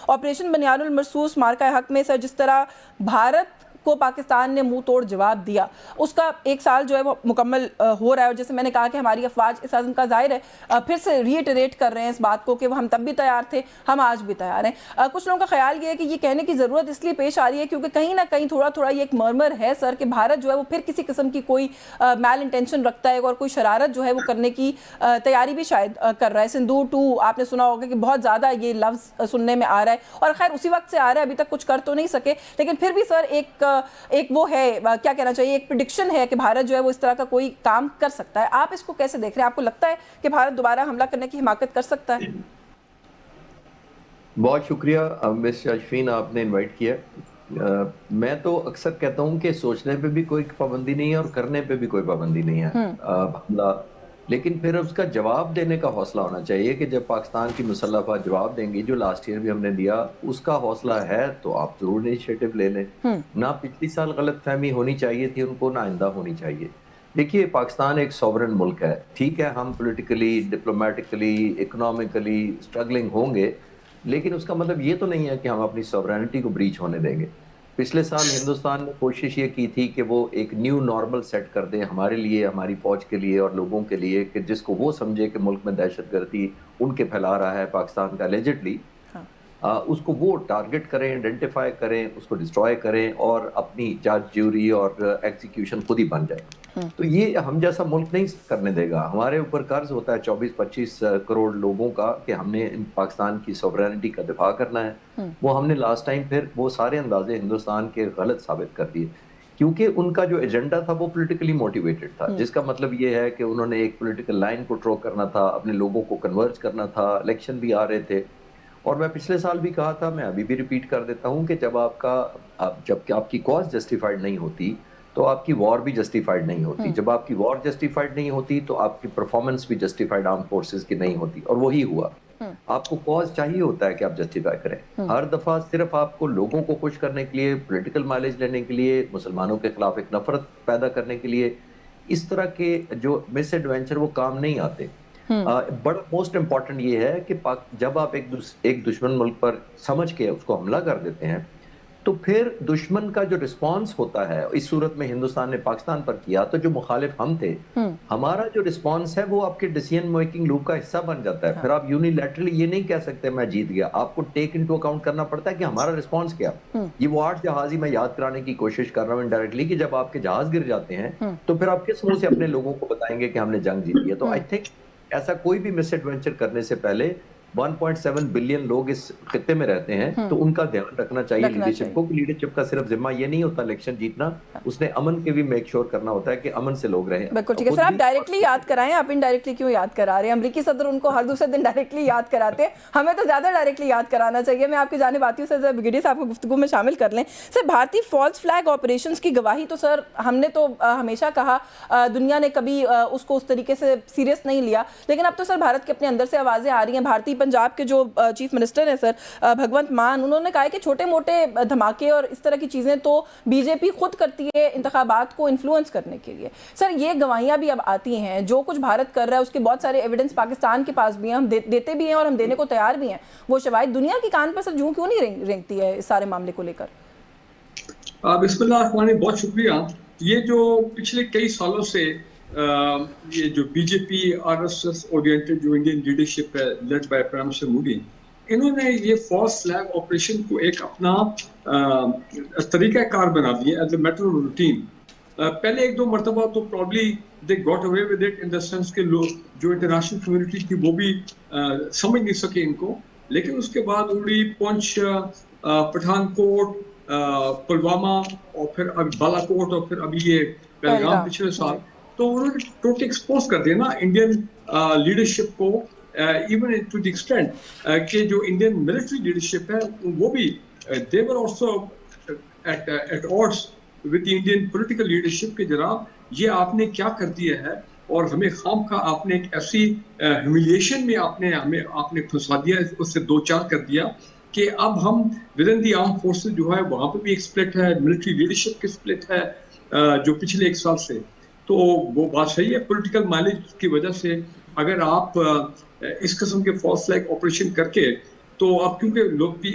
Operation بنیاد المرصوص مارکہ حق میں سر جس طرح بھارت کو پاکستان نے منہ توڑ جواب دیا، اس کا 1 سال جو ہے وہ مکمل ہو رہا ہے، اور جیسے میں نے کہا کہ ہماری افواج اس عزم کا ظاہر ہے پھر سے ری ایٹریٹ کر رہے ہیں اس بات کو کہ ہم تب بھی تیار تھے، ہم آج بھی تیار ہیں۔ کچھ لوگوں کا خیال یہ ہے کہ یہ کہنے کی ضرورت اس لیے پیش آ رہی ہے کیونکہ کہیں نہ کہیں تھوڑا تھوڑا یہ ایک مرمر ہے سر کہ بھارت جو ہے وہ پھر کسی قسم کی کوئی میل انٹینشن رکھتا ہے اور کوئی شرارت جو ہے وہ کرنے کی تیاری بھی شاید کر رہا ہے۔ سندور 2 آپ نے سنا ہوگا کہ بہت زیادہ یہ لفظ سننے میں آ رہا ہے، اور خیر اسی وقت سے آ رہا ہے، ابھی تک کچھ کر تو نہیں سکے، لیکن پھر بھی سر ایک وہ ہے کیا کہنا چاہیے، ایک پریڈکشن ہے کہ بھارت جو ہے وہ اس طرح کا کوئی کام کر سکتا ہے۔ آپ اس کو کیسے دیکھ رہے ہیں؟ آپ کو لگتا ہے کہ بھارت دوبارہ حملہ کرنے کی حماقت کر سکتا ہے؟ بہت شکریہ مس اشفین، آپ نے انوائٹ کیا۔ میں تو اکثر کہتا ہوں کہ سوچنے پہ بھی کوئی پابندی نہیں ہے اور کرنے پہ بھی کوئی پابندی نہیں ہے حملہ، لیکن پھر اس کا جواب دینے کا حوصلہ ہونا چاہیے کہ جب پاکستان کی مسلح افواج جواب دیں گی، جو لاسٹ ایئر بھی ہم نے دیا، اس کا حوصلہ ہے تو آپ ضرور انیشیٹو لے لیں۔ نہ پچھلی سال غلط فہمی ہونی چاہیے تھی ان کو، نہ آئندہ ہونی چاہیے۔ دیکھیے پاکستان ایک سوورن ملک ہے، ٹھیک ہے ہم پولیٹیکلی، ڈپلومیٹکلی، اکنامکلی اسٹرگلنگ ہوں گے، لیکن اس کا مطلب یہ تو نہیں ہے کہ ہم اپنی سوورینٹی کو بریچ ہونے دیں گے۔ پچھلے سال ہندوستان نے کوشش یہ کی تھی کہ وہ ایک نیو نارمل سیٹ کر دیں ہمارے لیے، ہماری فوج کے لیے اور لوگوں کے لیے، کہ جس کو وہ سمجھے کہ ملک میں دہشت گردی ان کے پھیلا رہا ہے پاکستان کا اللیجڈلی، اس کو وہ ٹارگٹ کریں، آئیڈینٹیفائی کریں، اس کو ڈسٹروائے کریں اور اپنی جج جیوری اور ایگزیکیوشن خود ہی بن جائے۔ تو یہ ہم جیسا ملک نہیں کرنے دے گا۔ ہمارے اوپر قرض ہوتا ہے 24-25 کروڑ لوگوں کا کہ ہم نے پاکستان کی سوورینٹی کا دفاع کرنا ہے۔ وہ ہم نے لاسٹ ٹائم پھر وہ سارے اندازے ہندوستان کے غلط ثابت کر دیے، کیونکہ ان کا جو ایجنڈا تھا وہ پولیٹیکلی موٹیویٹڈ تھا، جس کا مطلب یہ ہے کہ انہوں نے ایک پولیٹیکل لائن کو ٹرو کرنا تھا، اپنے لوگوں کو کنورج کرنا تھا، الیکشن بھی آ رہے تھے۔ اور میں پچھلے سال بھی کہا تھا، میں ابھی بھی ریپیٹ کر دیتا ہوں کہ جب آپ کی کاز جسٹیفائڈ نہیں ہوتی تو آپ کی وار بھی جسٹیفائڈ نہیں ہوتی، جب آپ کی وار جسٹیفائڈ نہیں ہوتی تو آپ کی پرفارمنس بھی جسٹیفائڈ آرم فورسز کی نہیں ہوتی، اور وہی ہوا۔ آپ کو کاز چاہیے ہوتا ہے کہ آپ جسٹیفائی کریں، ہر دفعہ صرف آپ کو لوگوں کو خوش کرنے کے لیے، پولیٹیکل مائلیج لینے کے لیے، مسلمانوں کے خلاف ایک نفرت پیدا کرنے کے لیے، اس طرح کے جو مس ایڈوینچر وہ کام نہیں آتے۔ بڑا موسٹ امپورٹنٹ یہ ہے کہ جب آپ ایک دشمن ملک پر سمجھ کے اس کو حملہ کر دیتے ہیں تو پھر دشمن کا جو رسپانس ہوتا ہے، اس صورت میں ہندوستان نے پاکستان پر کیا، تو جو مخالف ہم تھے، ہمارا جو رسپانس ہے وہ آپ کے ڈیسیژن میکنگ لوپ کا حصہ بن جاتا ہے۔ پھر آپ یونیلیٹرلی یہ نہیں کہہ سکتے میں جیت گیا، آپ کو ٹیک انٹو اکاؤنٹ کرنا پڑتا ہے کہ ہمارا رسپانس کیا۔ یہ وہ 8 جہاز ہی میں یاد کرانے کی کوشش کر رہا ہوں انڈائریکٹلی، کہ جب آپ کے جہاز گر جاتے ہیں تو پھر آپ کس منہ سے اپنے لوگوں کو بتائیں گے کہ ہم نے جنگ جیتی ہے۔ تو آئی تھنک ایسا کوئی بھی مس ایڈوینچر کرنے سے پہلے 1.7 بلین لوگ اس خطے میں رہتے ہیں، تو ان کا دھیان رکھنا چاہیے لیڈرشپ کو، کہ لیڈرشپ کا صرف ذمہ یہ نہیں ہوتا الیکشن جیتنا، اس نے امن کے بھی میک شور کرنا ہوتا ہے کہ امن سے لوگ رہیں۔ بالکل ٹھیک ہے سر، آپ ڈائریکٹلی یاد کرائیں، آپ انڈائریکٹلی کیوں یاد کرا رہے ہیں؟ امریکی صدر ان کو ہر دوسرے دن ڈائریکٹلی یاد کراتے ہیں، ہمیں تو زیادہ ڈائریکٹلی یاد کرانا چاہیے۔ میں آپ کی جانب آتی ہوں سر، بریگیڈیئر صاحب کو گفتگو میں شامل کر لیں۔ سر بھارتی فالس فلیگ آپریشنز کی گواہی تو سر ہم نے تو ہمیشہ کہا، دنیا نے کبھی اس کو اس طریقے سے سیریس نہیں لیا، لیکن اب تو سر بھارت کے اپنے اندر سے آوازیں آ رہی ہیں۔ بھارتی پنجاب کے جو چیف منسٹر ہیں سر بھگونت مان، انہوں نے کہا ہے کہ چھوٹے موٹے دھماکے اور اس طرح کی چیزیں تو بی جے پی خود کرتی ہے انتخابات کو انفلوئنس کرنے کے لیے۔ سر یہ گواہیاں بھی اب آتی ہیں، جو کچھ بھارت کر رہا ہے اس کے بہت سارے ایویڈنس پاکستان کے پاس بھی ہیں، ہم دیتے بھی ہیں اور ہم دینے کو تیار بھی ہیں۔ وہ شواہد دنیا کی کان پر سر جوں کیوں نہیں رینگتی ہے اس سارے معاملے کو لے کر؟ بسم اللہ الرحمن الرحیم، بہت شکریہ۔ یہ جو پچھلے کئی سالوں سے یہ جو B J P R S S oriented جو انڈین لیڈرشپ ہے led by prime minister Modi, انہوں نے یہ فالس فلیگ آپریشن کو ایک اپنا طریقہ کار بنا دیا as a matter of routine. پہلے 1-2 مرتبہ تو probably they got away with it in the sense کہ لوگ جو انٹرنیشنل کمیونٹی تھی وہ بھی سمجھ نہیں سکے ان کو، لیکن اس کے بعد اڑی، پونچھ، پٹھان کوٹ، پلوامہ، اور پھر اب بالا کوٹ، اور پھر ابھی یہ پہلگام پچھلے سال، تو انہوں نے ٹوٹلی ایکسپوز کر دیا نا انڈین لیڈرشپ کو، ایون ٹو دی ایکسٹینٹ کہ جو انڈین ملٹری لیڈرشپ ہے وہ بھی they were also at odds with the Indian political leadership کہ جناب یہ آپ نے کیا کر دیا ہے، اور ہمیں خام کا آپ نے ایک ایسی ہیومیلیشن میں آپ نے پھنسا دیا، اس سے 2-4 کر دیا کہ اب ہم with in the arm forces جو ہے وہاں پہ بھی ایک سپلٹ ہے، ملٹری لیڈرشپ کی سپلٹ ہے جو پچھلے 1 سال سے۔ تو وہ بات صحیح ہے، پولیٹیکل مائلیج کی وجہ سے اگر آپ اس قسم کے فالس فلیگ آپریشن کر کے تو اب کیونکہ لوگ the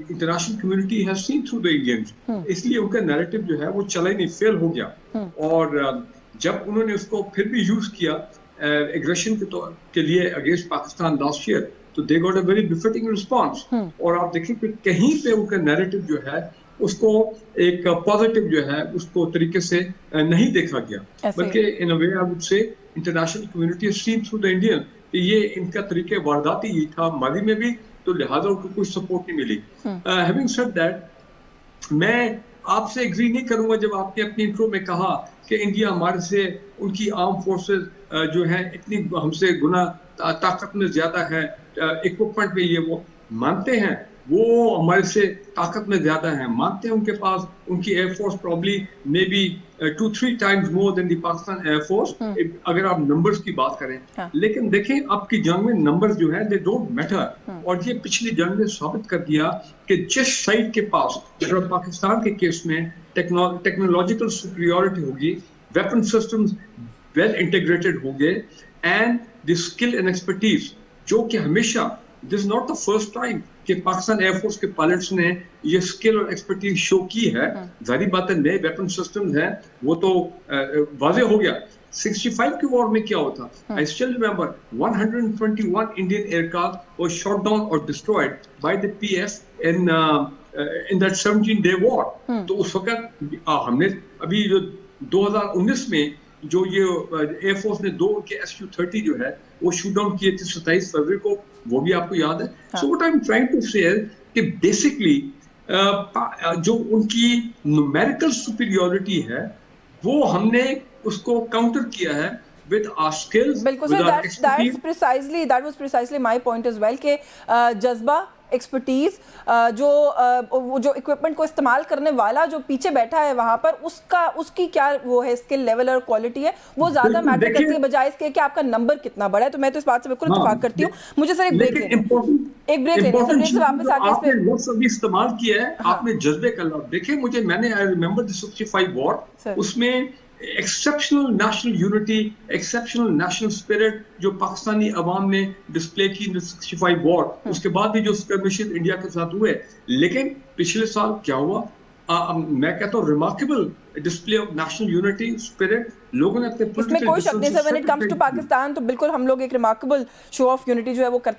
international community has seen through the Indians, اس لیے ان کا نیریٹو جو ہے وہ چلا ہی نہیں، فیل ہو گیا. اور جب انہوں نے اس کو پھر بھی یوز کیا ایگریشن کے لیے اگینسٹ پاکستان لاسٹ ایئر، تو they got a very befitting response. اور آپ دیکھیں کہ کہیں پہ ان کا نیریٹو جو ہے اس کو ایک پازیٹیو جو ہے اس کو طریقے سے نہیں دیکھا گیا، بلکہ in a way I would سے international community has seen through the Indian کہ یہ ان کا طریقہ وارداتی ہی تھا ماضی میں بھی، تو لہٰذا ان کو کوئی سپورٹ نہیں ملی. ہیونگ سیڈ دیٹ، میں آپ سے ایگری نہیں کروں گا جب آپ نے اپنی انٹرو میں کہا کہ انڈیا ہمارے سے، ان کی آرم فورسز جو ہیں اتنی ہم سے گنا طاقت میں زیادہ ہے، اکوپمنٹ میں یہ وہ مانتے ہیں، وہ ہمارے سے طاقت میں زیادہ ہیں، مانتے ہیں ان کے پاس ان کی air force probably may be 2-3 times more than the Pakistan air force, اگر آپ نمبرز کی بات کریں. لیکن دیکھیں اب کی جنگ میں نمبرز جو ہیں دے ڈونٹ میٹر. اور یہ پچھلی جنگ نے ثابت کر دیا کہ جس سائڈ کے پاس، اگر پاکستان کے کیس میں ٹیکنالوجیکل سپریورٹی ہوگی، ویپن سسٹمز ویل انٹیگریٹڈ ہوں گے، and the skill and expertise, جو کہ ہمیشہ this is not the first time کہ پاکستان ایئر فورس کے پائلٹس نے یہ اسکل اور ایکسپرٹیز شو کی ہے. ظاہری بات ہے نئے ویپن سسٹمز ہیں، وہ تو واضح ہو گیا. 65 کے وار میں کیا ہوتا، I still remember 121 Indian aircraft was shot down or destroyed by the PF in that 17-day war. تو اس وقت ہم نے ابھی جو 2019 میں جو یہ ایئر فورس نے 2 کے SU-30 جو ہے وہ شوٹ ڈاؤن کیے تھے 27 فروری کو، وہ بھی آپ کو یاد ہے. So what I'm trying to say is کہ بیسکلی جو ان کی نومیریکل سپیریورٹی ہے وہ ہم نے اس کو کاؤنٹر کیا ہے with our skills, بالکل with sir, our expertise. that was precisely my point as well کہ جذبہ، ایکسپرٹیز، جو اکوپمنٹ کو استعمال کرنے والا جو پیچھے بیٹھا ہے وہاں پر، اس کی کیا وہ ہے اسکل لیول اور کوالٹی ہے، وہ زیادہ میٹر کرتی ہے بجائے اس کے کہ آپ کا نمبر کتنا بڑا ہے. تو میں تو اس بات سے بالکل اتفاق کرتی ہوں. مجھے سر ایک بریک لینا ہے، ایک بریک لینا ہے. بریک سے واپس آ کے اس پہ آپ نے لفظ ابھی استعمال کیا ہے، آپ نے جذبے کا لفظ دیکھیں. مجھے میں نے I remember the 65 war، اس میں exceptional national unity, exceptional national spirit جو پاکستانی عوام نے ڈسپلے کی 65 وار، اس کے بعد بھی جو اسکرمشز انڈیا کے ساتھ ہوئے. لیکن پچھلے سال کیا ہوا، میں کہتا ہوں remarkable display of national unity spirit. لوگوں نے اپنے اس میں کوئی شک نہیں سر، when it comes to Pakistan تو بالکل ہم لوگ ایک ریمارکیبل شو آف یونٹی جو ہے وہ کرتے ہیں.